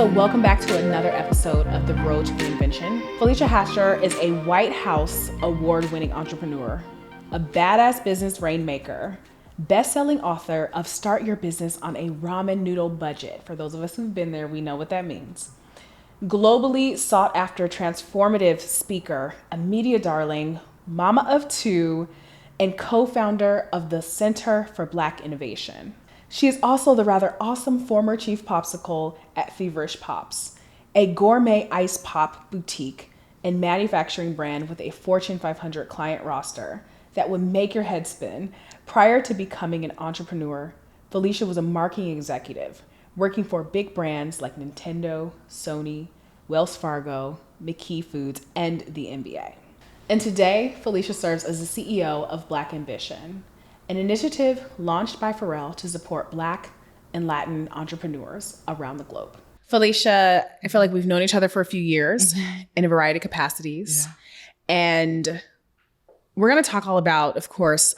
So welcome back to another episode of The Road to Reinvention. Felecia Hatcher is a White House award-winning entrepreneur, a badass business rainmaker, best-selling author of Start Your Business on a Ramen Noodle Budget. For those of us who've been there, we know what that means. Globally sought after transformative speaker, a media darling, mama of two, and co-founder of the Center for Black Innovation. She is also the rather awesome former chief popsicle at Feverish Pops, a gourmet ice pop boutique and manufacturing brand with a Fortune 500 client roster that would make your head spin. Prior to becoming an entrepreneur, Felecia was a marketing executive, working for big brands like Nintendo, Sony, Wells Fargo, McKee Foods, and the NBA. And today, Felecia serves as the CEO of Black Ambition, an initiative launched by Sherell to support Black and Latin entrepreneurs around the globe. Felecia, I feel like we've known each other for a few years in a variety of capacities. Yeah. And we're going to talk all about, of course,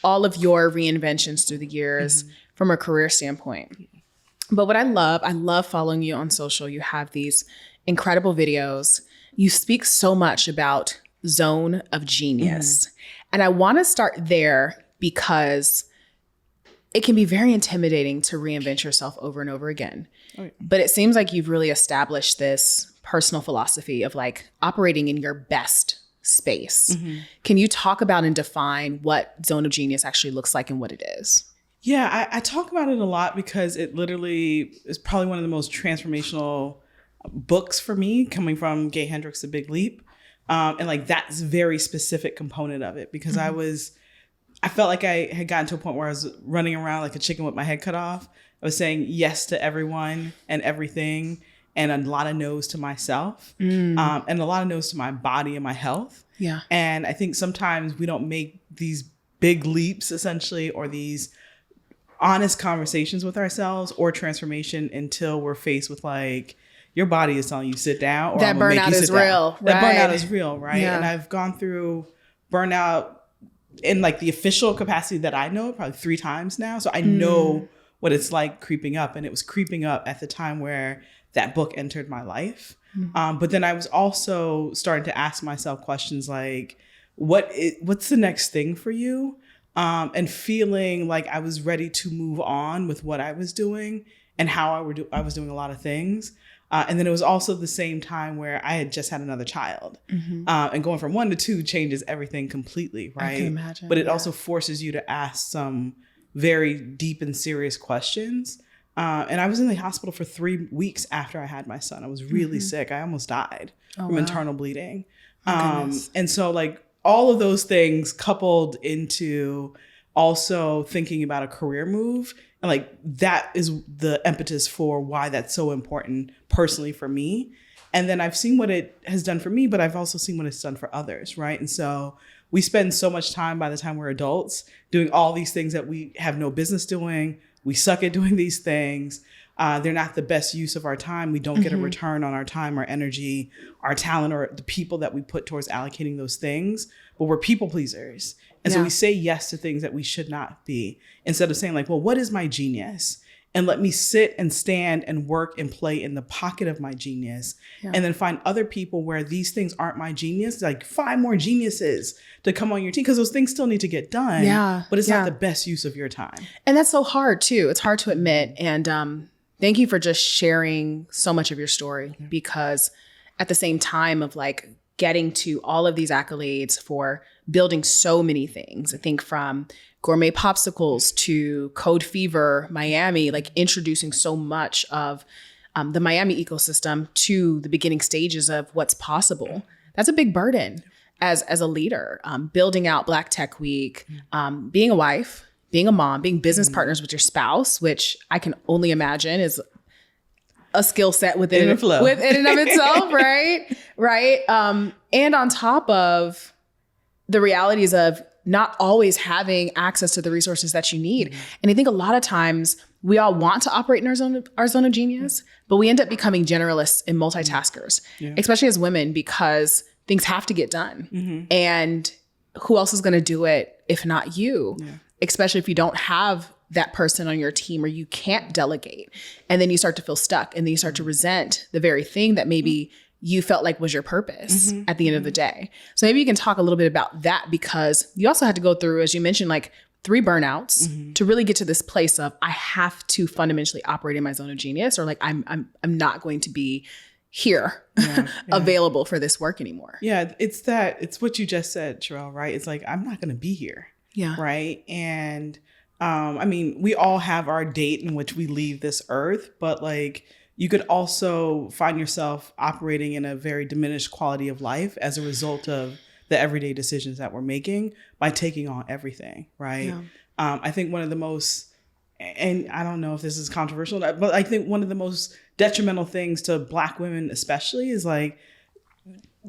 all of your reinventions through the years from a career standpoint. But what I love following you on social. You have these incredible videos. You speak so much about zone of genius. And I want to start there because it can be very intimidating to reinvent yourself over and over again. Oh, yeah. But it seems like you've really established this personal philosophy of like operating in your best space. Can you talk about and define what zone of genius actually looks like and what it is? Yeah, I talk about it a lot because it literally is probably one of the most transformational books for me, coming from Gay Hendricks' The Big Leap. And like that's a very specific component of it because I felt like I had gotten to a point where I was running around like a chicken with my head cut off. I was saying yes to everyone and everything and a lot of no's to myself and a lot of no's to my body and my health. Yeah. And I think sometimes we don't make these big leaps essentially or these honest conversations with ourselves or transformation until we're faced with like, your body is telling you sit down or that burnout is real. That burnout is real, right? Yeah. And I've gone through burnout in like the official capacity that I know probably 3 times now. So I know what it's like creeping up. And it was creeping up at the time where that book entered my life. But then I was also starting to ask myself questions like, what's the next thing for you? And feeling like I was ready to move on with what I was doing and how I was doing a lot of things. And then it was also the same time where I had just had another child. And going from 1 to 2 changes everything completely, right? I can imagine. But it also forces you to ask some very deep and serious questions. And I was in the hospital for 3 weeks after I had my son. I was really sick. I almost died from internal bleeding. And so like all of those things coupled into also thinking about a career move. And like that is the impetus for why that's so important personally for me. And then I've seen what it has done for me, but I've also seen what it's done for others, right? And so we spend so much time by the time we're adults doing all these things that we have no business doing. We suck at doing these things. They're not the best use of our time. We don't get a return on our time, our energy, our talent, or the people that we put towards allocating those things. But we're people pleasers. And so we say yes to things that we should not be instead of saying like, well, what is my genius? And let me sit and stand and work and play in the pocket of my genius. And then find other people where these things aren't my genius, like find more geniuses to come on your team because those things still need to get done. But it's not the best use of your time. And that's so hard too. It's hard to admit. And thank you for just sharing so much of your story because at the same time of like getting to all of these accolades for building so many things. I think from gourmet popsicles to Code Fever, Miami, like introducing so much of the Miami ecosystem to the beginning stages of what's possible. That's a big burden as a leader, building out Black Tech Week, being a wife, being a mom, being business partners with your spouse, which I can only imagine is a skill set within and of itself, right? Right. And on top of the realities of not always having access to the resources that you need. And I think a lot of times we all want to operate in our zone of genius, but we end up becoming generalists and multitaskers, especially as women, because things have to get done. And who else is going to do it if not you? Especially if you don't have that person on your team, or you can't delegate. And then you start to feel stuck, and then you start to resent the very thing that maybe you felt like was your purpose at the end of the day. So maybe you can talk a little bit about that, because you also had to go through, as you mentioned, like 3 burnouts to really get to this place of, I have to fundamentally operate in my zone of genius, or like I'm not going to be here available for this work anymore. Yeah, it's what you just said, Sherell, right? It's like, I'm not going to be here. Yeah. Right. And I mean, we all have our date in which we leave this earth, but like, you could also find yourself operating in a very diminished quality of life as a result of the everyday decisions that we're making by taking on everything. Right. Yeah. I think one of the most, and I don't know if this is controversial, but I think one of the most detrimental things to Black women especially is like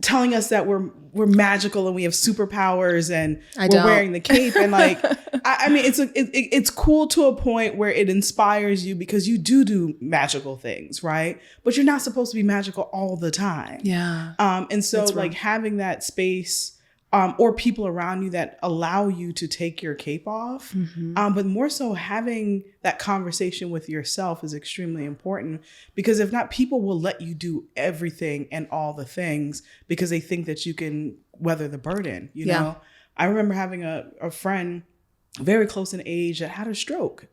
telling us that we're magical and we have superpowers and we're wearing the cape. And like, I mean, it's cool to a point where it inspires you because you do magical things, right? But you're not supposed to be magical all the time. Yeah. And so like having that space or people around you that allow you to take your cape off. But more so having that conversation with yourself is extremely important, because if not, people will let you do everything and all the things because they think that you can weather the burden. You know, I remember having a friend very close in age that had a stroke.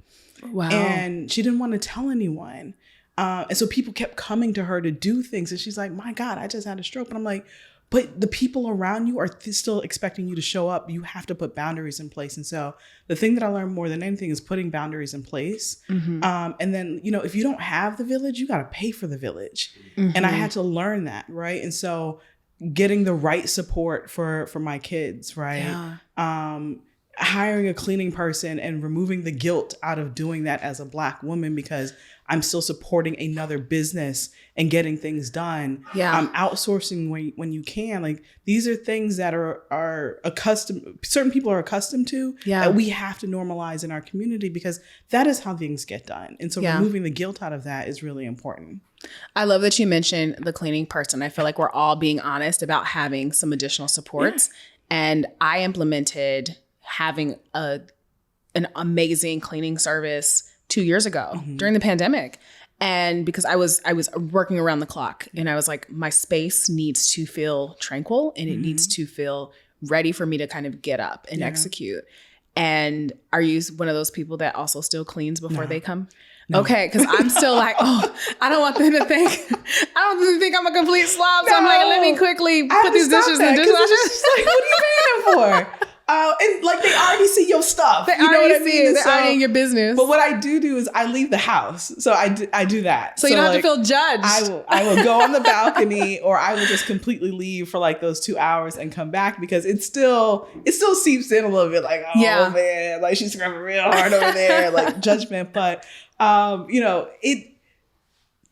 Wow. And she didn't want to tell anyone. And so people kept coming to her to do things. And she's like, my God, I just had a stroke. And I'm like, but the people around you are still expecting you to show up. You have to put boundaries in place. And so the thing that I learned more than anything is putting boundaries in place. And then, you know, if you don't have the village, you got to pay for the village. And I had to learn that. Right. And so getting the right support for my kids. Right. Hiring a cleaning person and removing the guilt out of doing that as a Black woman, because I'm still supporting another business and getting things done. Outsourcing when you can. Like, these are things that are accustomed, certain people are accustomed to, that we have to normalize in our community, because that is how things get done. And so removing the guilt out of that is really important. I love that you mentioned the cleaning person. I feel like we're all being honest about having some additional supports. And I implemented having an amazing cleaning service 2 years ago during the pandemic. And because I was working around the clock, and I was like, my space needs to feel tranquil, and it needs to feel ready for me to kind of get up and execute. And are you one of those people that also still cleans before they come? No. Okay, because I'm still like, I don't want them to think, I'm a complete slob. So I'm like, let me quickly put these dishes in the dishwasher. Like, what are you paying them for? And like, they already see your stuff. They already see it. They're already in your business. But what I do is I leave the house. So I do that. So you don't have to feel judged. I will go on the balcony, or I will just completely leave for like those 2 hours and come back, because it still seeps in a little bit like, oh man, like she's scrubbing real hard over there, like judgment. But you know,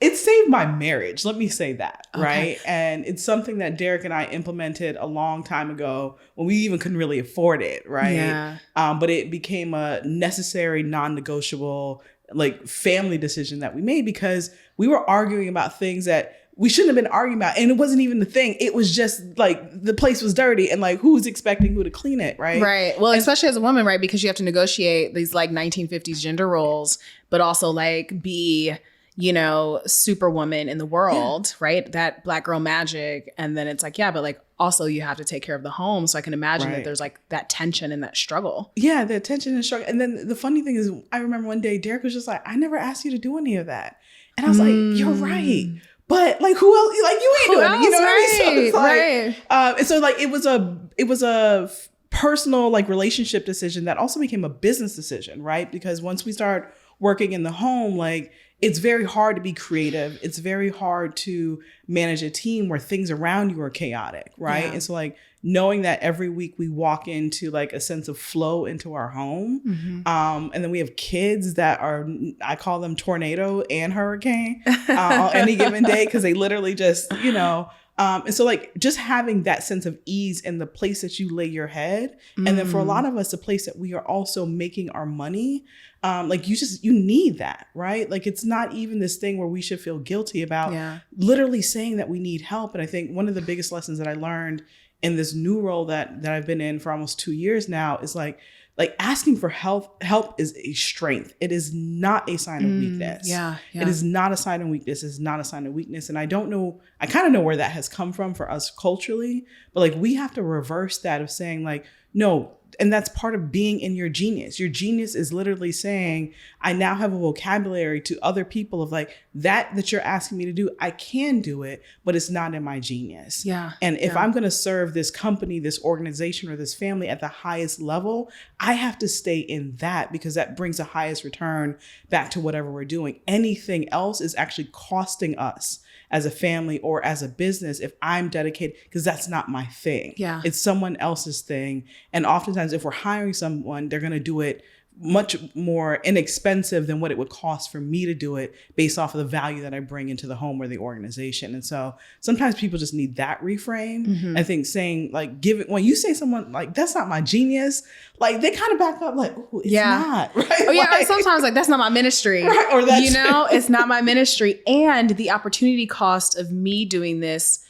it saved my marriage. Let me say that. Okay. Right. And it's something that Derek and I implemented a long time ago when we even couldn't really afford it. Right. Yeah. But it became a necessary, non-negotiable, like, family decision that we made, because we were arguing about things that we shouldn't have been arguing about. And it wasn't even the thing. It was just like, the place was dirty, and like, who's expecting who to clean it? Right. Right. Well, especially as a woman, right? Because you have to negotiate these like 1950s gender roles, but also like be, you know, superwoman in the world, right? That Black girl magic. And then it's like, but like, also you have to take care of the home. So I can imagine that there's like that tension and that struggle. Yeah, the tension and struggle. And then the funny thing is, I remember one day Derek was just like, I never asked you to do any of that. And I was like, you're right. But like, who else? Like, you ain't doing it. You know what I mean? So it's like, and so like, it was a personal, like, relationship decision that also became a business decision, right? Because once we start working in the home, like, it's very hard to be creative. It's very hard to manage a team where things around you are chaotic, right? Yeah. And so like, knowing that every week we walk into like a sense of flow into our home. And then we have kids that are, I call them tornado and hurricane on any given day, because they literally just, you know, and so like, just having that sense of ease in the place that you lay your head. And then for a lot of us, the place that we are also making our money, like, you need that, right? Like, it's not even this thing where we should feel guilty about literally saying that we need help. And I think one of the biggest lessons that I learned in this new role that I've been in for almost 2 years now is like like asking for help is a strength. It is not a sign of weakness. Yeah. It is not a sign of weakness. It's not a sign of weakness. And I don't know, I kind of know where that has come from for us culturally, but like we have to reverse that of saying like, no, and that's part of being in your genius. Your genius is literally saying, I now have a vocabulary to other people of like that you're asking me to do. I can do it, but it's not in my genius. Yeah. And if I'm going to serve this company, this organization, or this family at the highest level, I have to stay in that because that brings the highest return back to whatever we're doing. Anything else is actually costing us as a family or as a business if I'm dedicated, because that's not my thing. Yeah. It's someone else's thing. And oftentimes if we're hiring someone, they're going to do it much more inexpensive than what it would cost for me to do it based off of the value that I bring into the home or the organization. And so sometimes people just need that reframe. I think saying like, when you say someone like, that's not my genius, like they kind of back up like, oh, it's not, right? Oh yeah. Like, sometimes like, that's not my ministry, right? Or that's, it's not my ministry. And the opportunity cost of me doing this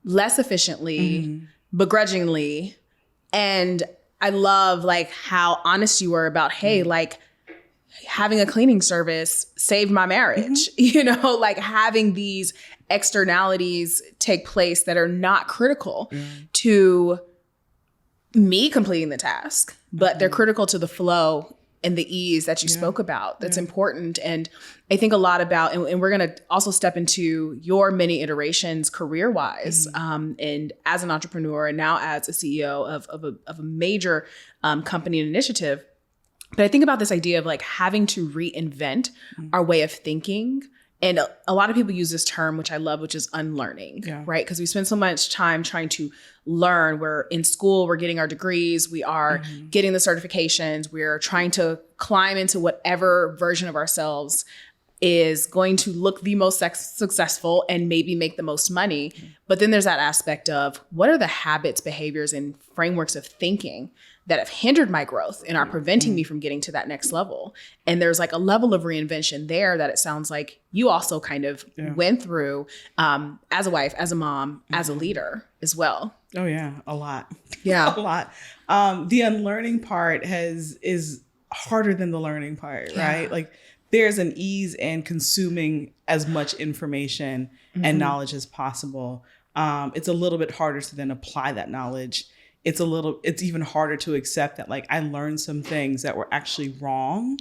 less efficiently, begrudgingly. And I love like how honest you were about, hey, like having a cleaning service saved my marriage, like having these externalities take place that are not critical to me completing the task, but they're critical to the flow and the ease that you spoke about. That's important. And I think a lot about, and we're going to also step into your many iterations career-wise, and as an entrepreneur and now as a CEO of a major company and initiative. But I think about this idea of like having to reinvent our way of thinking. And a lot of people use this term, which I love, which is unlearning, right? Because we spend so much time trying to learn. We're in school, we're getting our degrees, we are getting the certifications, we're trying to climb into whatever version of ourselves is going to look the most successful and maybe make the most money. But then there's that aspect of what are the habits, behaviors, and frameworks of thinking that have hindered my growth and are preventing me from getting to that next level. And there's like a level of reinvention there that it sounds like you also kind of went through as a wife, as a mom, as a leader as well. Oh yeah, a lot. Yeah. A lot. The unlearning part is harder than the learning part, right? Like there's an ease in consuming as much information and knowledge as possible. It's a little bit harder to then apply that knowledge. It's even harder to accept that like I learned some things that were actually wrong,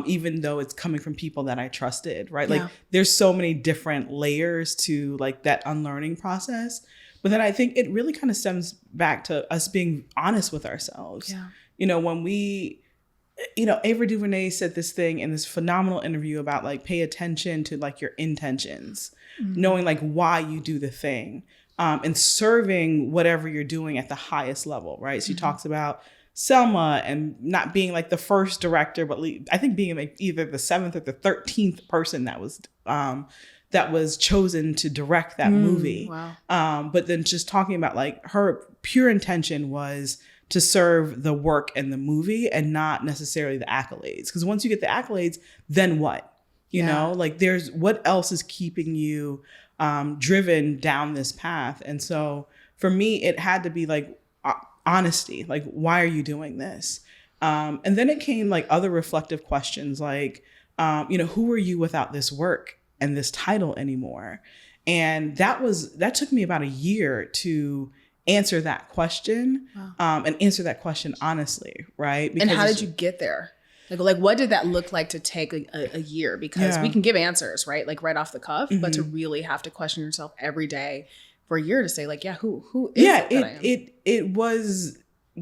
even though it's coming from people that I trusted, right? Like there's so many different layers to like that unlearning process. But then I think it really kind of stems back to us being honest with ourselves. Yeah. When we, Ava DuVernay said this thing in this phenomenal interview about like pay attention to like your intentions, knowing like why you do the thing. And serving whatever you're doing at the highest level, right? So she talks about Selma and not being like the first director, but I think being like either the 7th or the 13th person that was chosen to direct that movie. Wow. But then just talking about like her pure intention was to serve the work and the movie and not necessarily the accolades. Because once you get the accolades, then what? You know, like there's what else is keeping you driven down this path. And so for me, it had to be like honesty, like, why are you doing this? And then it came like other reflective questions like, who are you without this work and this title anymore? And that took me about a year to answer that question. And answer that question honestly, right? Because and how did you get there? Like what did that look like to take a year? Because we can give answers, right? Like right off the cuff, but to really have to question yourself every day for a year to say like, who is it that I am? It was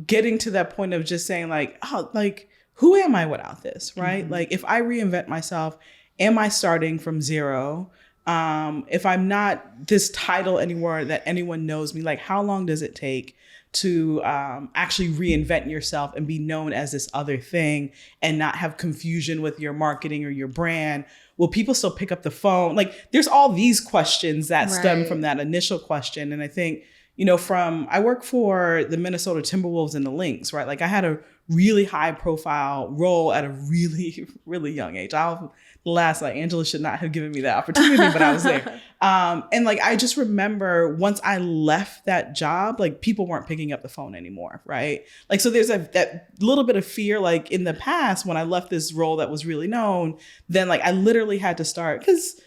getting to that point of just saying like, oh, like, who am I without this, right? Like if I reinvent myself, am I starting from zero? If I'm not this title anymore that anyone knows me, like how long does it take to actually reinvent yourself and be known as this other thing and not have confusion with your marketing or your brand? Will people still pick up the phone? Like there's all these questions that stem from that initial question. And I think, I work for the Minnesota Timberwolves and the Lynx, right? Like I had a really high profile role at a really, really young age. Angela should not have given me that opportunity, but I was there. And like, I just remember once I left that job, like people weren't picking up the phone anymore. Right. Like, so there's that little bit of fear, like in the past when I left this role that was really known, then like I literally had to start because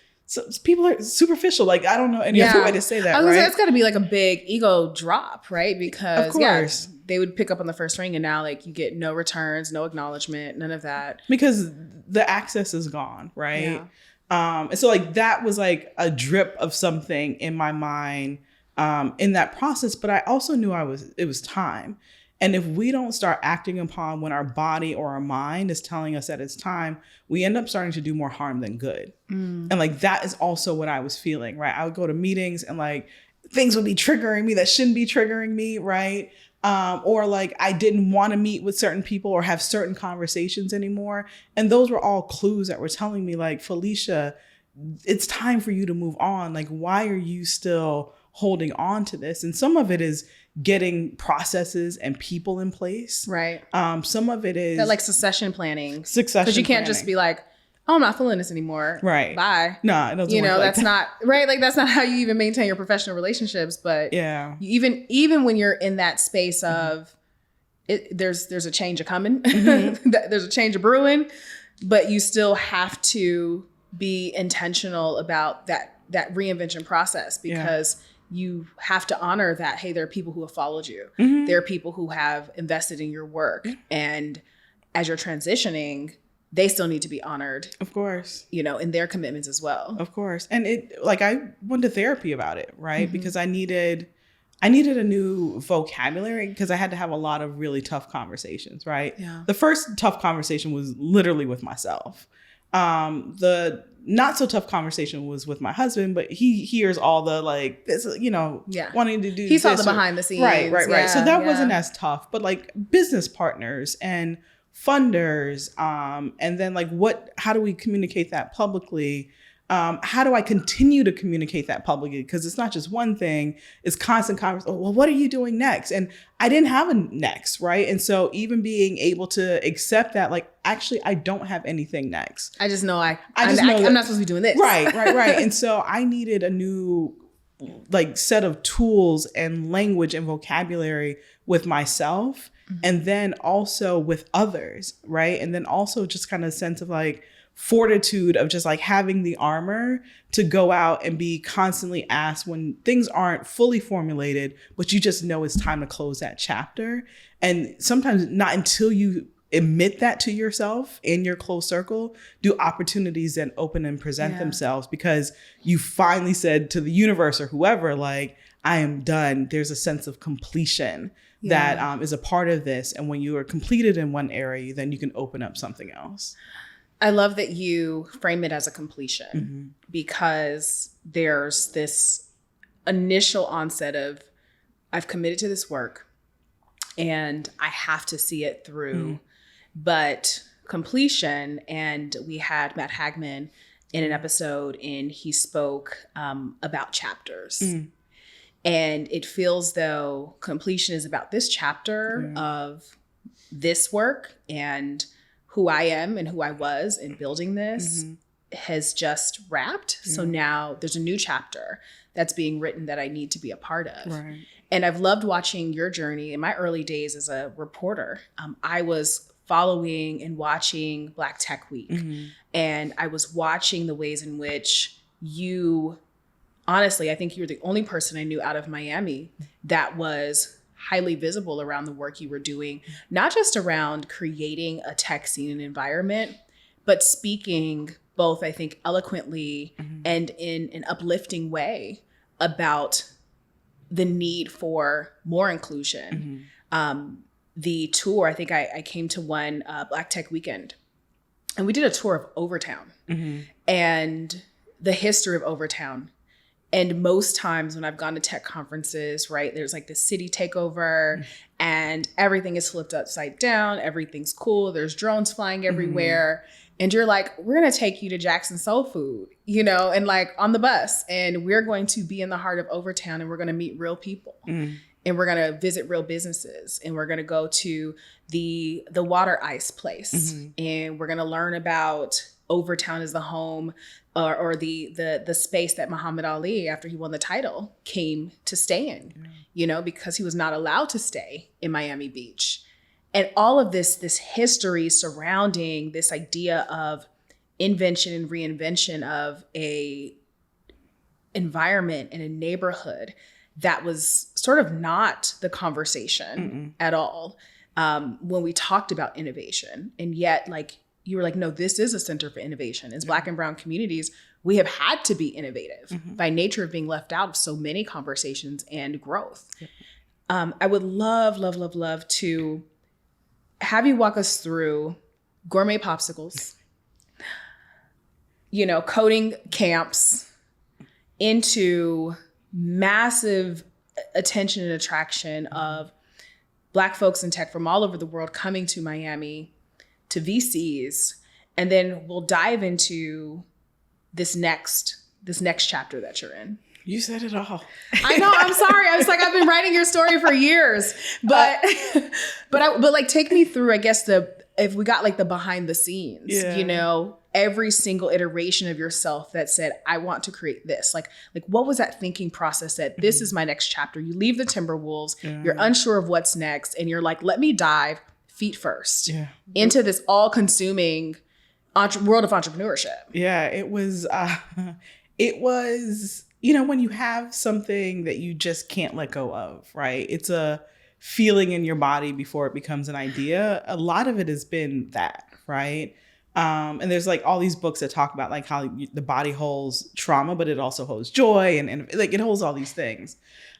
people are superficial. Like, I don't know any other way to say that. I was right? gonna say, it's got to be like a big ego drop, right? Because of course. They would pick up on the first ring and now like you get no returns, no acknowledgement, none of that. Because the access is gone, right? And so like that was like a drip of something in my mind in that process. But I also knew it was time. And if we don't start acting upon when our body or our mind is telling us that it's time, we end up starting to do more harm than good. And like that is also what I was feeling, right? I would go to meetings and like things would be triggering me that shouldn't be triggering me, right? Or like I didn't want to meet with certain people or have certain conversations anymore. And those were all clues that were telling me like, Felecia, it's time for you to move on. Like, why are you still holding on to this? And some of it is getting processes and people in place. Right. Some of it is that like succession planning. Because you can't just be like, oh, I'm not feeling this anymore. Right. Bye. No, it doesn't work like that's that. not right. Like that's not how you even maintain your professional relationships. But yeah, even when you're in that space of it, there's a change of coming. There's a change of brewing, but you still have to be intentional about that reinvention process because you have to honor that, hey, there are people who have followed you. There are people who have invested in your work. And as you're transitioning, they still need to be honored. Of course. In their commitments as well. Of course. And I went to therapy about it, right? Because I needed a new vocabulary because I had to have a lot of really tough conversations, right? Yeah. The first tough conversation was literally with myself. The not so tough conversation was with my husband, but he hears all the like this, wanting to do. He saw the behind the scenes. Right. Yeah, so that wasn't as tough, but like business partners and funders, and then like how do we communicate that publicly? How do I continue to communicate that publicly? Because it's not just one thing, it's constant conversation. Oh, well, what are you doing next? And I didn't have a next, right? And so even being able to accept that, like, actually, I don't have anything next. I just know I'm not supposed to be doing this. Right. And so I needed a new like set of tools and language and vocabulary with myself. And then also with others, right? And then also just kind of a sense of like fortitude of just like having the armor to go out and be constantly asked when things aren't fully formulated, but you just know it's time to close that chapter. And sometimes not until you admit that to yourself in your close circle do opportunities then open and present themselves, because you finally said to the universe or whoever, like, I am done. There's a sense of completion that is a part of this. And when you are completed in one area, then you can open up something else. I love that you frame it as a completion because there's this initial onset of, I've committed to this work and I have to see it through. But completion, and we had Matt Hagman in an episode and he spoke about chapters. And it feels though completion is about this chapter of this work, and who I am and who I was in building this has just wrapped. So now there's a new chapter that's being written that I need to be a part of. Right. And I've loved watching your journey. In my early days as a reporter, I was following and watching Black Tech Week. And I was watching the ways in which you, honestly, I think you were the only person I knew out of Miami that was highly visible around the work you were doing, not just around creating a tech scene and environment, but speaking both, I think, eloquently and in an uplifting way about the need for more inclusion. The tour, I think I came to one Black Tech Weekend, and we did a tour of Overtown and the history of Overtown. And most times when I've gone to tech conferences, right, there's like the city takeover and everything is flipped upside down. Everything's cool. There's drones flying everywhere. And you're like, we're going to take you to Jackson Soul Food, and like on the bus, and we're going to be in the heart of Overtown and we're going to meet real people. And and we're going to visit real businesses, and we're going to go to the water ice place, and we're going to learn about Overtown as the home or the space that Muhammad Ali, after he won the title, came to stay in, you know, because he was not allowed to stay in Miami Beach. And all of this history surrounding this idea of invention and reinvention of a environment in a neighborhood that was sort of not the conversation at all when we talked about innovation. And yet, like, you were like, no, this is a center for innovation. As Black and brown communities, we have had to be innovative by nature of being left out of so many conversations and growth. I would love to have you walk us through gourmet popsicles, you know, coding camps, into massive attention and attraction of Black folks in tech from all over the world coming to Miami, to VCs, and then we'll dive into this next chapter that you're in. You said it all. I know. I'm sorry. I was like, I've been writing your story for years, but like, take me through, I guess, if we got like the behind the scenes, you know, every single iteration of yourself that said, I want to create this. Like what was that thinking process that this is my next chapter? You leave the Timberwolves, you're unsure of what's next, and you're like, let me dive feet first into this all-consuming world of entrepreneurship. Yeah, it was, you know, when you have something that you just can't let go of, right? It's a feeling in your body before it becomes an idea. A lot of it has been that, right? And there's like all these books that talk about like how the body holds trauma, but it also holds joy, and like it holds all these things.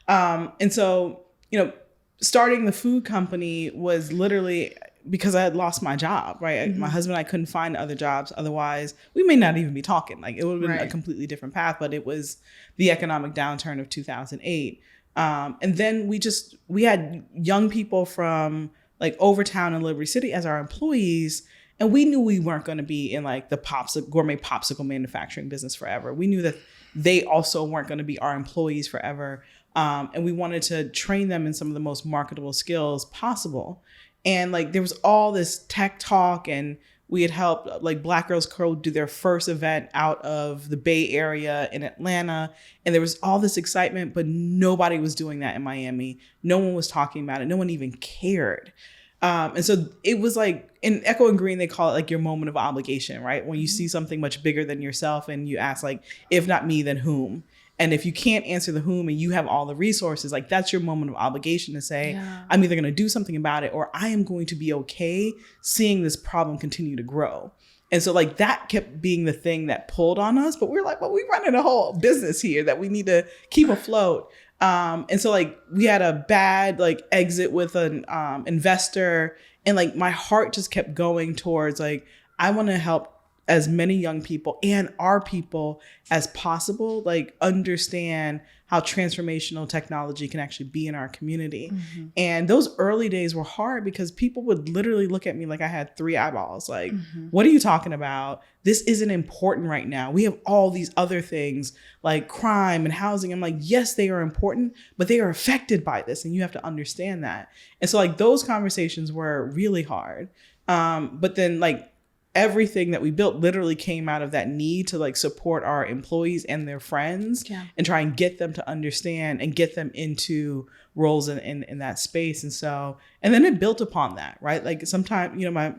And so, you know, starting the food company was literally because I had lost my job, right? My husband and I couldn't find other jobs. Otherwise, we may not even be talking. Like, it would have been a completely different path, but it was the economic downturn of 2008. And then we had young people from like Overtown and Liberty City as our employees. And we knew we weren't going to be in like the gourmet popsicle manufacturing business forever. We knew that they also weren't going to be our employees forever. And we wanted to train them in some of the most marketable skills possible. And like, there was all this tech talk, and we had helped like Black Girls Code do their first event out of the Bay Area in Atlanta. And there was all this excitement, but nobody was doing that in Miami. No one was talking about it. No one even cared. And so it was like in Echo and Green, they call it like your moment of obligation, right? When you see something much bigger than yourself and you ask like, if not me, then whom? And if you can't answer the whom and you have all the resources, like that's your moment of obligation to say, I'm either going to do something about it, or I am going to be okay seeing this problem continue to grow. And so like that kept being the thing that pulled on us. But we're like, well, we're running a whole business here that we need to keep afloat. And so like we had a bad like exit with an investor, and like my heart just kept going towards like, I want to help as many young people and our people as possible, like understand how transformational technology can actually be in our community. And those early days were hard because people would literally look at me like I had 3 eyeballs. Like, what are you talking about? This isn't important right now. We have all these other things like crime and housing. I'm like, yes, they are important, but they are affected by this. And you have to understand that. And so like those conversations were really hard. But then like, everything that we built literally came out of that need to like support our employees and their friends and try and get them to understand and get them into roles in that space. And so, and then it built upon that, right? Like sometimes, you know, my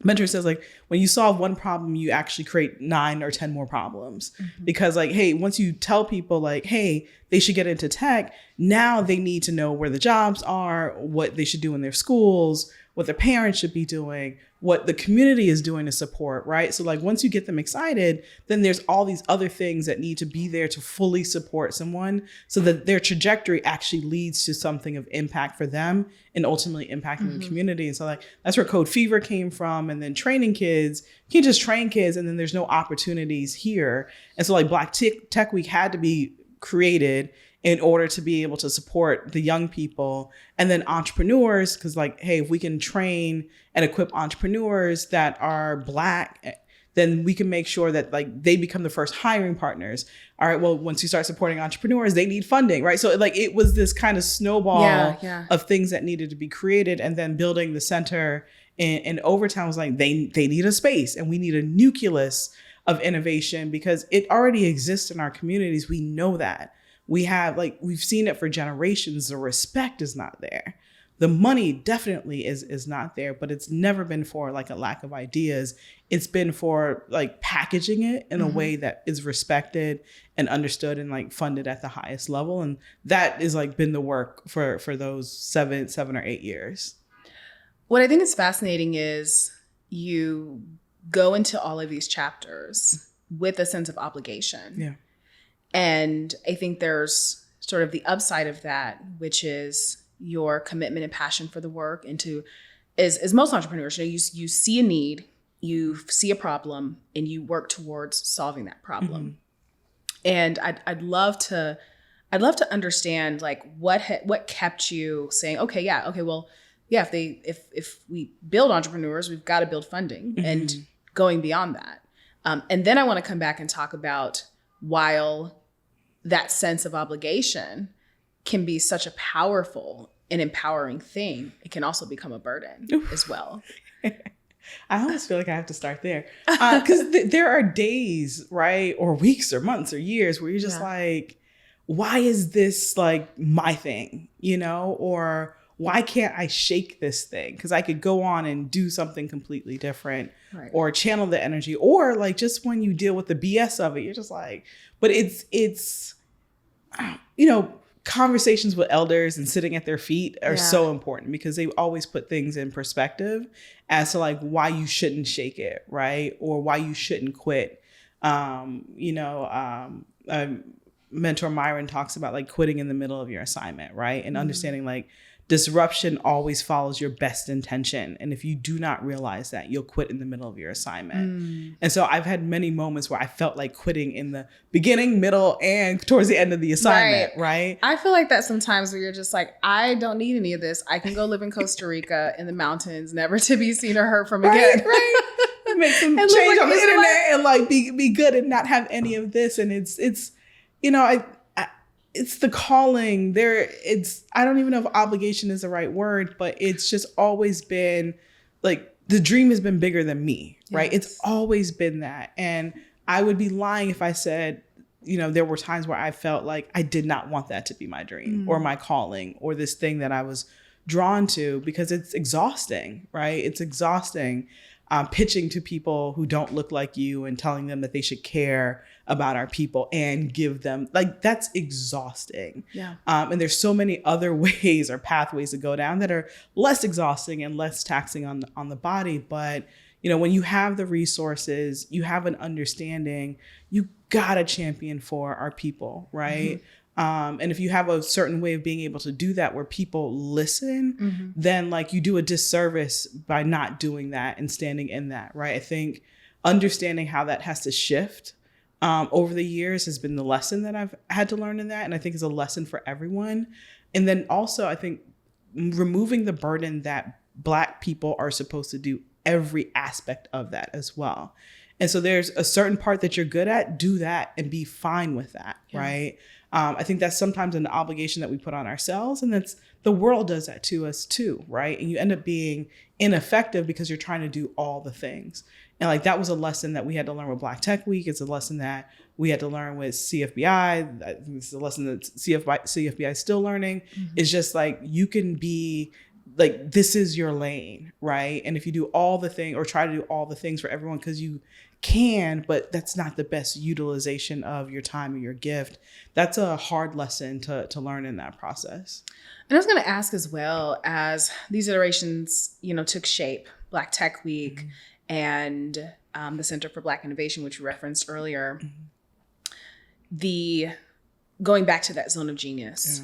mentor says like, when you solve one problem, you actually create 9 or 10 more problems because like, hey, once you tell people like, hey, they should get into tech, now they need to know where the jobs are, what they should do in their schools, what their parents should be doing, what the community is doing to support, right? So like once you get them excited, then there's all these other things that need to be there to fully support someone so that their trajectory actually leads to something of impact for them and ultimately impacting the community. And so like that's where Code Fever came from. And then training kids, you can't just train kids and then there's no opportunities here. And so like Black Tech Week had to be created in order to be able to support the young people and then entrepreneurs. Cause like, hey, if we can train and equip entrepreneurs that are Black then we can make sure that like they become the first hiring partners. All right, well, once you start supporting entrepreneurs, they need funding, right? So like it was this kind of snowball of things that needed to be created, and then building the center in Overtown was like, they need a space, and we need a nucleus of innovation because it already exists in our communities. We know that. We've seen it for generations. The respect is not there. The money definitely is not there, but it's never been for like a lack of ideas. It's been for like packaging it in a way that is respected and understood and like funded at the highest level. And that is like been the work for those 7 or 8 years. What I think is fascinating is you go into all of these chapters with a sense of obligation. Yeah. And I think there's sort of the upside of that, which is your commitment and passion for the work, and to, as most entrepreneurs, you see a need, you see a problem, and you work towards solving that problem. And I'd love to understand like what kept you saying, if we build entrepreneurs, we've got to build funding, and going beyond that. And then I want to come back and talk about, while that sense of obligation can be such a powerful and empowering thing, it can also become a burden as well. I almost feel like I have to start there because there are days, right, or weeks or months or years where you're just like, why is this like my thing, or why can't I shake this thing? Because I could go on and do something completely different, or channel the energy, or like just when you deal with the BS of it, you're just like, but it's conversations with elders and sitting at their feet are so important because they always put things in perspective as to like why you shouldn't shake it, right? Or why you shouldn't quit. Mentor Myron talks about like quitting in the middle of your assignment, right? And understanding like disruption always follows your best intention. And if you do not realize that, you'll quit in the middle of your assignment. And so I've had many moments where I felt like quitting in the beginning, middle, and towards the end of the assignment, right? I feel like that sometimes where you're just like, I don't need any of this. I can go live in Costa Rica in the mountains, never to be seen or heard from again. Right. Make some change on the internet and like be good and not have any of this. And it's it's the calling there. I don't even know if obligation is the right word, but it's just always been like the dream has been bigger than me, right? It's always been that. And I would be lying if I said, there were times where I felt like I did not want that to be my dream or my calling or this thing that I was drawn to, because it's exhausting, right? It's exhausting. Pitching to people who don't look like you and telling them that they should care about our people and give them, like, that's exhausting. Yeah. And there's so many other ways or pathways to go down that are less exhausting and less taxing on the body. But, when you have the resources, you have an understanding, you gotta champion for our people, right? And if you have a certain way of being able to do that where people listen, then like you do a disservice by not doing that and standing in that, right? I think understanding how that has to shift over the years has been the lesson that I've had to learn in that. And I think is a lesson for everyone. And then also I think removing the burden that Black people are supposed to do every aspect of that as well. And so there's a certain part that you're good at, do that and be fine with that, right? I think that's sometimes an obligation that we put on ourselves, and that's the world does that to us too, right? And you end up being ineffective because you're trying to do all the things. And like that was a lesson that we had to learn with Black Tech Week. It's a lesson that we had to learn with CFBI. I think it's a lesson that CFBI is still learning. It's just like you can be like, this is your lane, right? And if you do all the things or try to do all the things for everyone because you can, but that's not the best utilization of your time or your gift. That's a hard lesson to learn in that process. And I was going to ask as well, as these iterations, took shape, Black Tech Week and the Center for Black Innovation, which you referenced earlier, the going back to that zone of genius,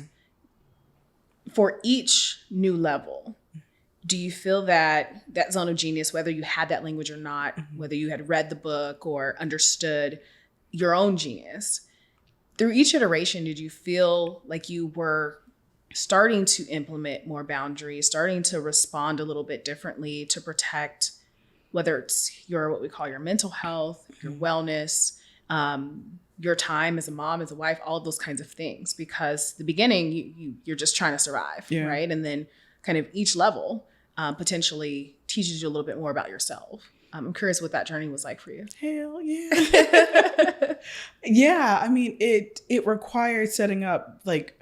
for each new level, do you feel that that zone of genius, whether you had that language or not, whether you had read the book or understood your own genius, through each iteration, did you feel like you were starting to implement more boundaries, starting to respond a little bit differently to protect whether it's your, what we call your mental health, your wellness, your time as a mom, as a wife, all of those kinds of things. Because the beginning, you're just trying to survive, right? And then kind of each level potentially teaches you a little bit more about yourself. I'm curious what that journey was like for you. Hell yeah. Yeah, I mean, it required setting up like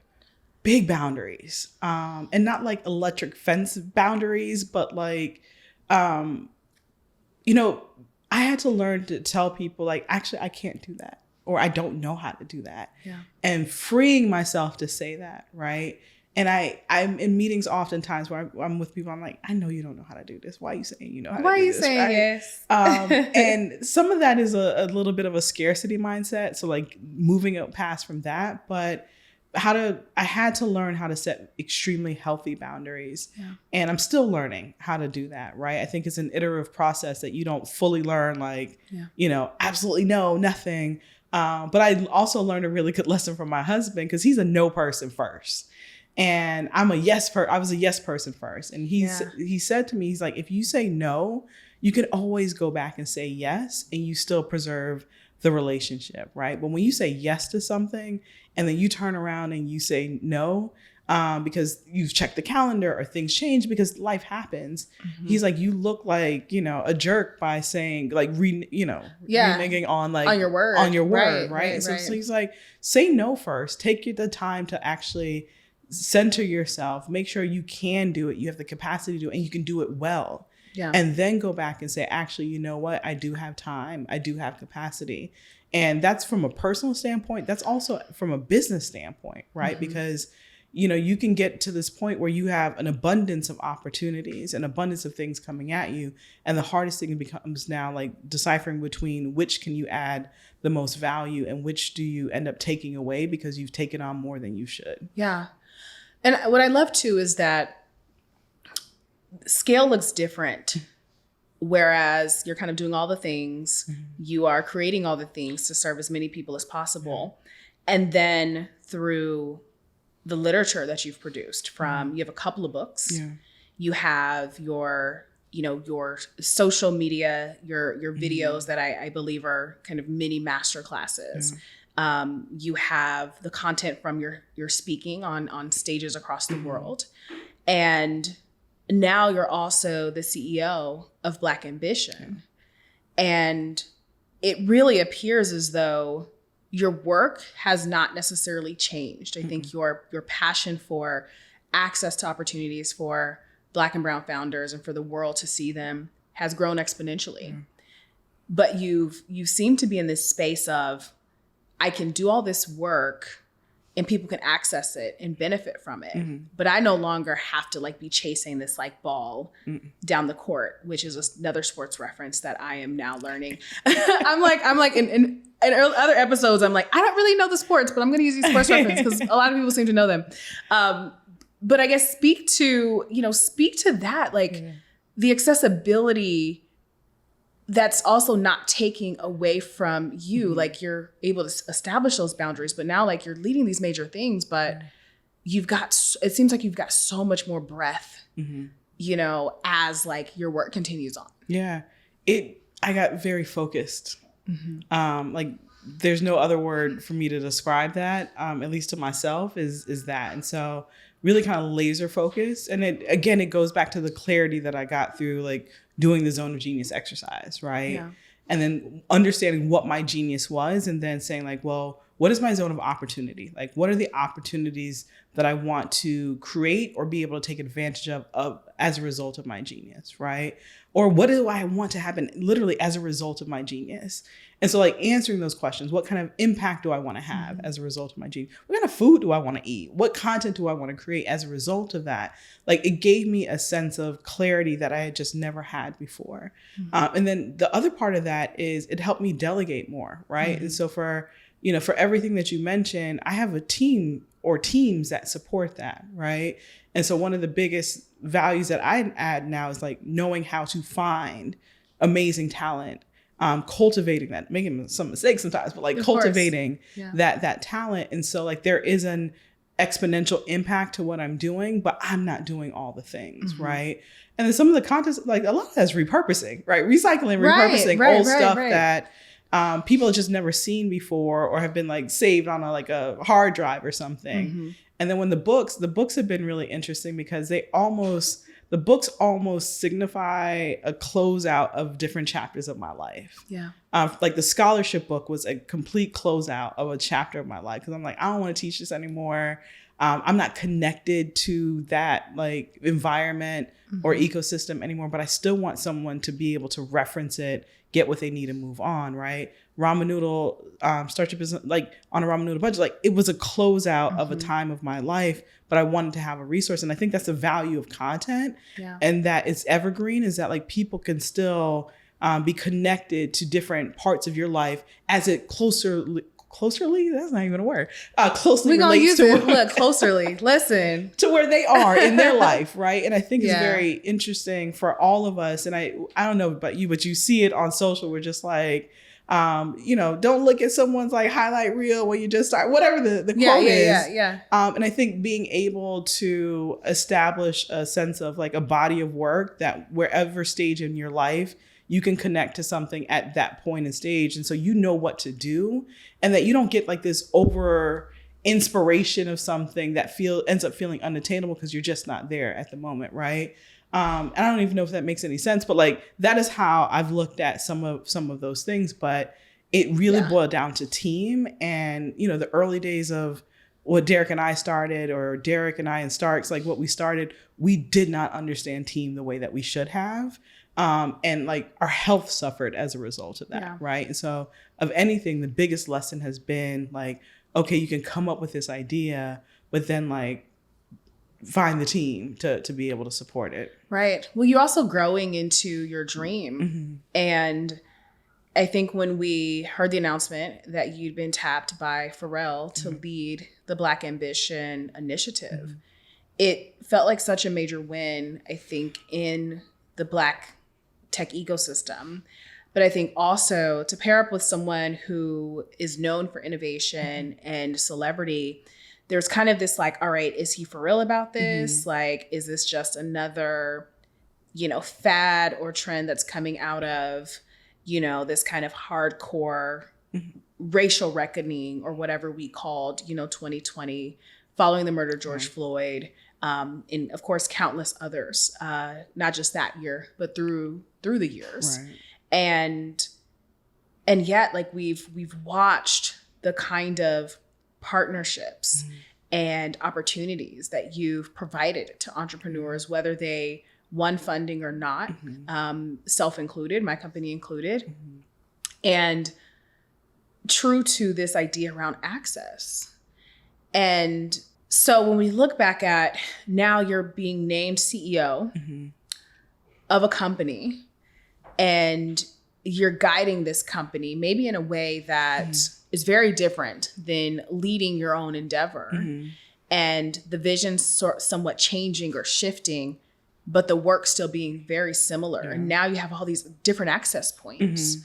big boundaries, and not like electric fence boundaries, but like, you know, I had to learn to tell people like, actually, I can't do that, or I don't know how to do that. Yeah. And freeing myself to say that, right? And I'm in meetings oftentimes where I'm with people. I'm like, I know you don't know how to do this. Why are you saying you know how to do this? Why are you saying right? yes? And some of that is a little bit of a scarcity mindset. So like moving it past from that, but I had to learn how to set extremely healthy boundaries. Yeah. And I'm still learning how to do that, right? I think it's an iterative process that you don't fully learn like, you know, absolutely no, nothing. But I also learned a really good lesson from my husband because he's a no person first. And I was a yes person first. And he said to me, he's like, if you say no, you can always go back and say yes, and you still preserve the relationship, right? But when you say yes to something and then you turn around and you say no, because you've checked the calendar or things change because life happens. Mm-hmm. He's like, you look like, you know, a jerk by saying like, reneging on your word. Right. So he's like, say no first, take the time to actually center yourself, make sure you can do it. You have the capacity to do it and you can do it well. Yeah. And then go back and say, actually, you know what? I do have time. I do have capacity. And that's from a personal standpoint. That's also from a business standpoint, right? Mm-hmm. Because, you know, you can get to this point where you have an abundance of opportunities, an abundance of things coming at you. And the hardest thing becomes now like deciphering between which can you add the most value and which do you end up taking away because you've taken on more than you should. Yeah. And what I love too is that scale looks different. Whereas you're kind of doing all the things, mm-hmm. you are creating all the things to serve as many people as possible. Mm-hmm. And then through the literature that you've produced from, you have a couple of books, you have your social media, your videos that I believe are kind of mini master classes. You have the content from your speaking on stages across the world. And now you're also the CEO of Black Ambition. And it really appears as though your work has not necessarily changed. I think your passion for access to opportunities for Black and brown founders and for the world to see them has grown exponentially. But you seem to be in this space of, I can do all this work and people can access it and benefit from it. Mm-hmm. But I no longer have to like be chasing this like ball down the court, which is another sports reference that I am now learning. I'm like in other episodes, I'm like, I don't really know the sports, but I'm going to use these sports references because a lot of people seem to know them. But I guess speak to that, like the accessibility that's also not taking away from you. Like you're able to establish those boundaries, but now like you're leading these major things, but it seems like you've got so much more breadth, you know, as like your work continues on. Yeah. I got very focused. Like there's no other word for me to describe that, at least to myself is that. And so really kind of laser focused. And it goes back to the clarity that I got through like doing the zone of genius exercise, right? Yeah. And then understanding what my genius was and then saying like, well, what is my zone of opportunity? Like, what are the opportunities that I want to create or be able to take advantage of as a result of my genius, right? Or what do I want to happen literally as a result of my genius? And so like answering those questions, what kind of impact do I want to have as a result of my genius? What kind of food do I want to eat? What content do I want to create as a result of that? Like it gave me a sense of clarity that I had just never had before. And then the other part of that is it helped me delegate more, right? And so for everything that you mentioned, I have a team or teams that support that, right? And so one of the biggest values that I add now is like knowing how to find amazing talent, cultivating that, making some mistakes sometimes, but like cultivating that talent. And so like there is an exponential impact to what I'm doing, but I'm not doing all the things, right? And then some of the content, like a lot of that's repurposing, right? Recycling, repurposing old stuff that people have just never seen before or have been like saved on a hard drive or something. And then when the books have been really interesting because the books almost signify a closeout of different chapters of my life. Yeah. Like the scholarship book was a complete closeout of a chapter of my life because I'm like, I don't want to teach this anymore. I'm not connected to that like environment or ecosystem anymore, but I still want someone to be able to reference it, get what they need and move on, right? Ramen noodle, start your business, like on a ramen noodle budget, like it was a closeout of a time of my life, but I wanted to have a resource. And I think that's the value of content and that it's evergreen is that like people can still be connected to different parts of your life as it closely, that's not even a word, closely relates to closerly, listen. To where they are in their life, right? And I think it's very interesting for all of us. And I don't know about you, but you see it on social. We're just like, don't look at someone's like highlight reel when you just start, whatever the quote is. And I think being able to establish a sense of like a body of work that wherever stage in your life, you can connect to something at that point and stage. And so you know what to do and that you don't get like this over inspiration of something that ends up feeling unattainable because you're just not there at the moment, right? And I don't even know if that makes any sense, but like that is how I've looked at some of those things. But it really boiled down to team and, the early days of what Derek and I started or Derek and I and Starks, like what we started, we did not understand team the way that we should have. And like our health suffered as a result of that. Right. And so of anything, the biggest lesson has been like, okay, you can come up with this idea, but then like find the team to be able to support it. Right. Well, you're also growing into your dream. And I think when we heard the announcement that you'd been tapped by Pharrell to lead the Black Ambition initiative, it felt like such a major win, I think, in the Black tech ecosystem. But I think also to pair up with someone who is known for innovation and celebrity, there's kind of this like, all right, is he for real about this? Like, is this just another, fad or trend that's coming out of, this kind of hardcore racial reckoning or whatever we called, 2020 following the murder of George Floyd, and of course, countless others, not just that year, but through the years. Right. And yet like we've watched the kind of partnerships and opportunities that you've provided to entrepreneurs, whether they won funding or not, self-included, my company included, and true to this idea around access. And so when we look back at now you're being named CEO of a company and you're guiding this company maybe in a way that is very different than leading your own endeavor and the vision somewhat changing or shifting, but the work still being very similar. And now you have all these different access points.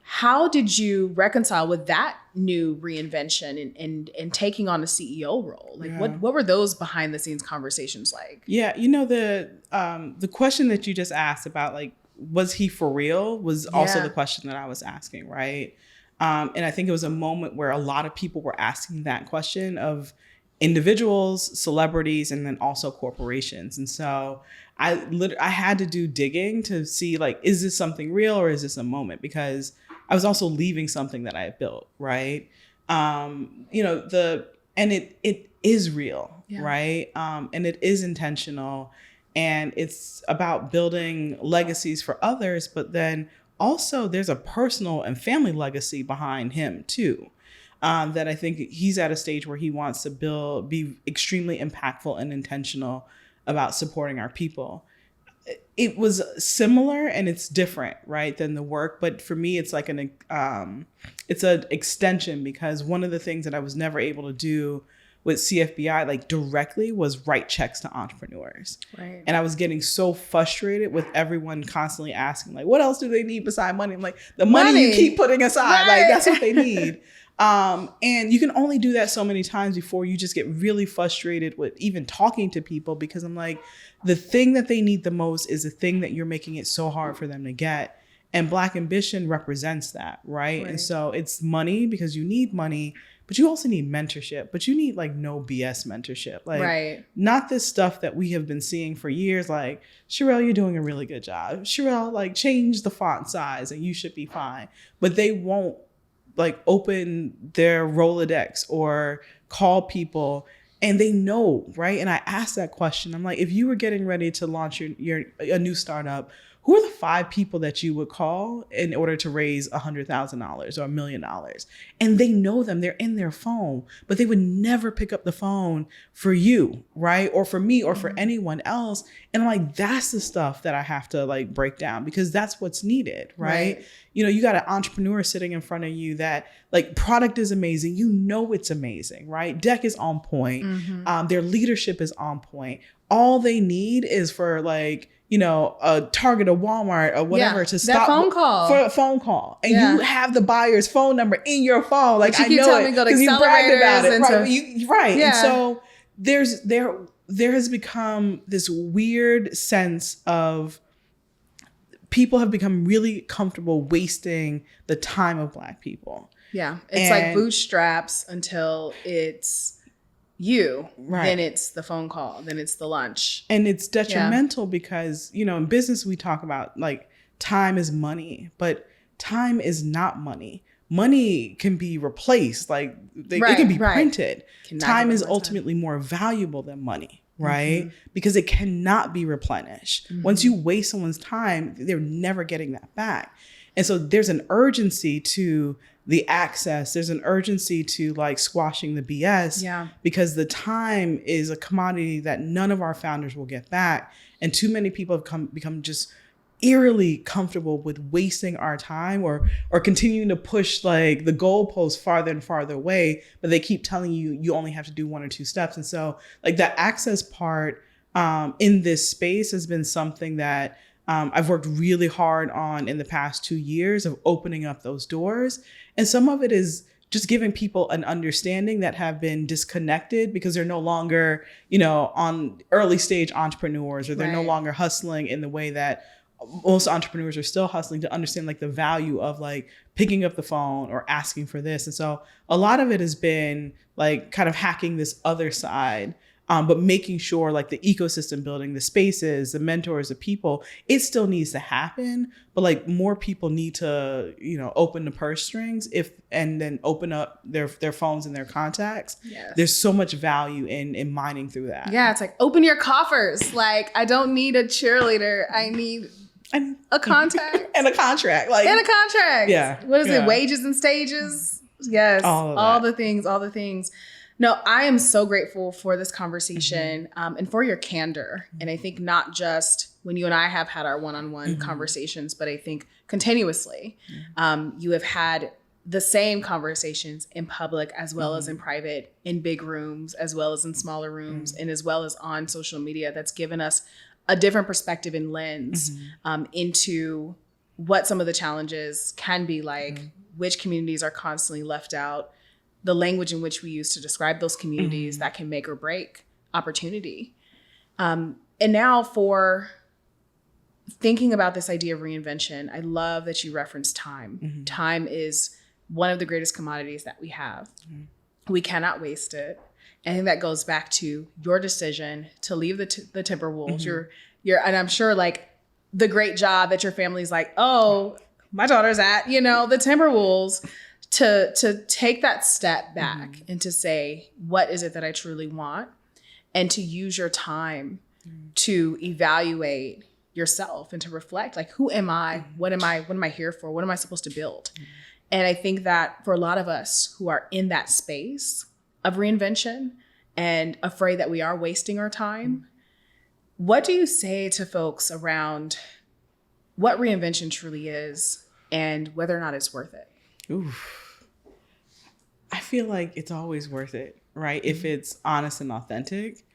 How did you reconcile with that new reinvention and taking on a CEO role? Like what were those behind the scenes conversations like? Yeah, the question that you just asked about like, was he for real was also the question that I was asking, right? And I think it was a moment where a lot of people were asking that question of individuals, celebrities, and then also corporations. And so I had to do digging to see like, is this something real or is this a moment? Because I was also leaving something that I had built, right? And it is real, right? And it is intentional. And it's about building legacies for others, but then also there's a personal and family legacy behind him too. That I think he's at a stage where he wants to be extremely impactful and intentional about supporting our people. It was similar and it's different, right, than the work. But for me, it's like it's an extension because one of the things that I was never able to do with CFBI, like directly, was write checks to entrepreneurs. Right. And I was getting so frustrated with everyone constantly asking, like, what else do they need beside money? I'm like, the money you keep putting aside, like, that's what they need. And you can only do that so many times before you just get really frustrated with even talking to people, because I'm like, the thing that they need the most is the thing that you're making it so hard for them to get. And Black Ambition represents that, right? And so it's money because you need money, but you also need mentorship, but you need like no BS mentorship. Like not this stuff that we have been seeing for years. Like, Sherell, you're doing a really good job. Sherell, like change the font size and you should be fine. But they won't like open their Rolodex or call people, and they know, right? And I asked that question. I'm like, if you were getting ready to launch a new startup, who are the 5 people that you would call in order to raise $100,000 or $1 million? And they know them, they're in their phone, but they would never pick up the phone for you, right? Or for me or for anyone else. And I'm like, that's the stuff that I have to like break down, because that's what's needed, right? You know, you got an entrepreneur sitting in front of you that like product is amazing. You know, it's amazing, right? Deck is on point. Their leadership is on point. All they need is for like, you know, a Target or Walmart or whatever to stop for a phone call. And you have the buyer's phone number in your phone. Like, I know it because you bragged about it. Right. And so there has become this weird sense of people have become really comfortable wasting the time of Black people. Yeah. It's like bootstraps until it's you, then it's the phone call, then it's the lunch. And it's detrimental because, you know, in business, we talk about like time is money, but time is not money. Money can be replaced. Like it can be printed. Time is ultimately more valuable than money, right? Because it cannot be replenished. Once you waste someone's time, they're never getting that back. And so there's an urgency to the access. There's an urgency to like squashing the BS because the time is a commodity that none of our founders will get back. And too many people have become just eerily comfortable with wasting our time or continuing to push like the goalposts farther and farther away, but they keep telling you, you only have to do 1 or 2 steps. And so like the access part in this space has been something that I've worked really hard on in the past 2 years of opening up those doors. And some of it is just giving people an understanding that have been disconnected because they're no longer, you know, on early stage entrepreneurs, or they're no longer hustling in the way that most entrepreneurs are still hustling, to understand like the value of like picking up the phone or asking for this. And so a lot of it has been like kind of hacking this other side. But making sure like the ecosystem building, the spaces, the mentors, the people, it still needs to happen. But like more people need to, you know, open the purse strings and then open up their phones and their contacts. There's so much value in mining through that. Yeah, it's like open your coffers. Like, I don't need a cheerleader. I need a contact. And a contract. Like, and a contract. Yeah. What is it? Wages and stages? Yes. All the things. No, I am so grateful for this conversation and for your candor. And I think not just when you and I have had our one-on-one conversations, but I think continuously you have had the same conversations in public as well as in private, in big rooms, as well as in smaller rooms, and as well as on social media. That's given us a different perspective and lens into what some of the challenges can be like, which communities are constantly left out, the language in which we use to describe those communities that can make or break opportunity. And now for thinking about this idea of reinvention, I love that you referenced time. Time is one of the greatest commodities that we have. We cannot waste it. And I think that goes back to your decision to leave the Timberwolves. And I'm sure like the great job that your family's like, oh, my daughter's at, you know, the Timberwolves. To take that step back and to say, what is it that I truly want? And to use your time to evaluate yourself and to reflect, like, who am I? What am I here for? What am I supposed to build? And I think that for a lot of us who are in that space of reinvention and afraid that we are wasting our time, what do you say to folks around what reinvention truly is and whether or not it's worth it? I feel like it's always worth it. right? If it's honest and authentic,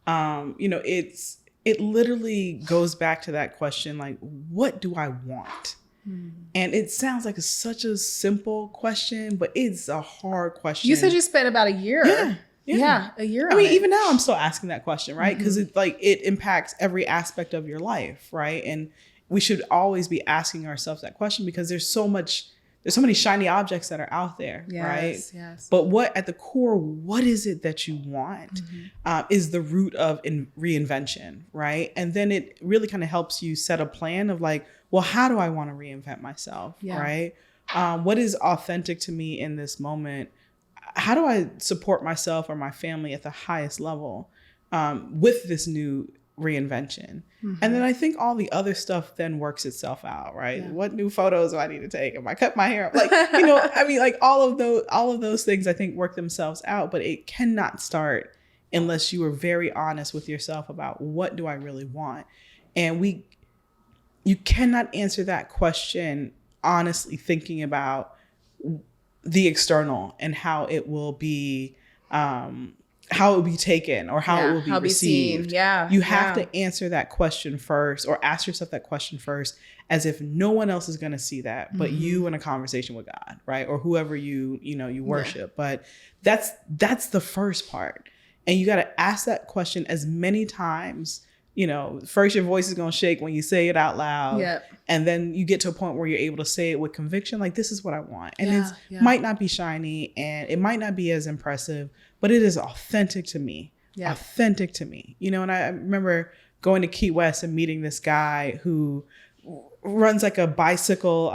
it literally goes back to that question, like, what do I want? And it sounds like such a simple question, but it's a hard question. You said you spent about a year. Yeah, a year. I mean, even now I'm still asking that question, right? Because it impacts every aspect of your life, right? And we should always be asking ourselves that question because there's so many shiny objects that are out there, right? Yes. But at the core, what is it that you want is the root of reinvention, right? And then it really kind of helps you set a plan of like, well, how do I want to reinvent myself, right? What is authentic to me in this moment? How do I support myself or my family at the highest level with this new reinvention? And then I think all the other stuff then works itself out, right? What new photos do I need to take? Am I cut my hair? Like, I mean, like all of those things I think work themselves out, but it cannot start unless you are very honest with yourself about what do I really want? And you cannot answer that question honestly thinking about the external and how it will be taken or how it will be received. You have to answer that question first, or ask yourself that question first, as if no one else is going to see that but you in a conversation with God, right? Or whoever you worship. But that's the first part. And you got to ask that question as many times. First your voice is going to shake when you say it out loud. And then you get to a point where you're able to say it with conviction, like, this is what I want. And it might not be shiny and it might not be as impressive, but it is authentic to me. Authentic to me. And I remember going to Key West and meeting this guy who runs like a bicycle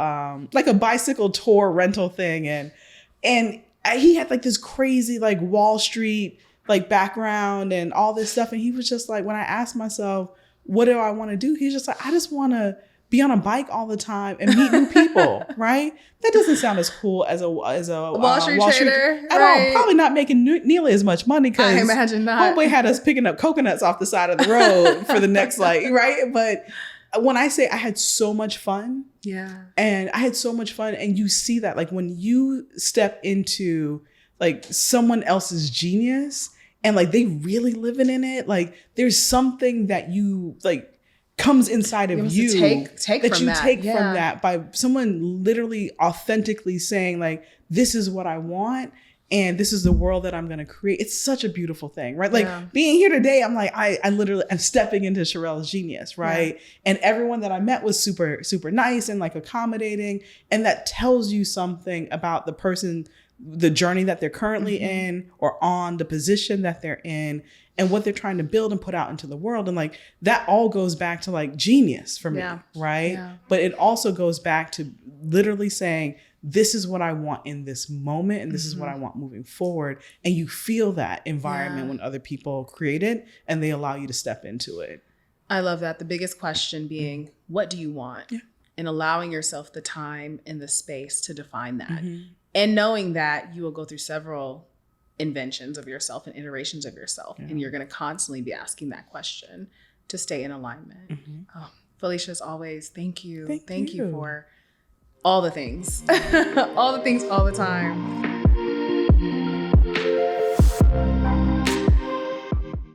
tour rental thing. And he had like this crazy like Wall Street like background and all this stuff. And he was just like, when I asked myself, what do I want to do? He's just like, I just want to be on a bike all the time and meet new people, right? That doesn't sound as cool as a Wall Street trader at all. Probably not making nearly as much money because I imagine not. Homeboy had us picking up coconuts off the side of the road for the next right? But when I say I had so much fun, and I had so much fun, and you see that like when you step into like someone else's genius and like they really living in it, like there's something that you like comes inside of you take from that by someone literally authentically saying like, this is what I want and this is the world that I'm going to create. It's such a beautiful thing, right? Like being here today, I'm like, I'm stepping into Sherell's genius, right? And everyone that I met was super, super nice and like accommodating. And that tells you something about the person, the journey that they're currently in or on, the position that they're in and what they're trying to build and put out into the world. And like that all goes back to like genius for me, right? But it also goes back to literally saying, this is what I want in this moment and this is what I want moving forward. And you feel that environment when other people create it and they allow you to step into it. I love that. The biggest question being, what do you want? And allowing yourself the time and the space to define that. And knowing that you will go through several inventions of yourself and iterations of yourself. And you're going to constantly be asking that question to stay in alignment. Oh, Felecia, as always, thank you. Thank you for all the things, all the things, all the time.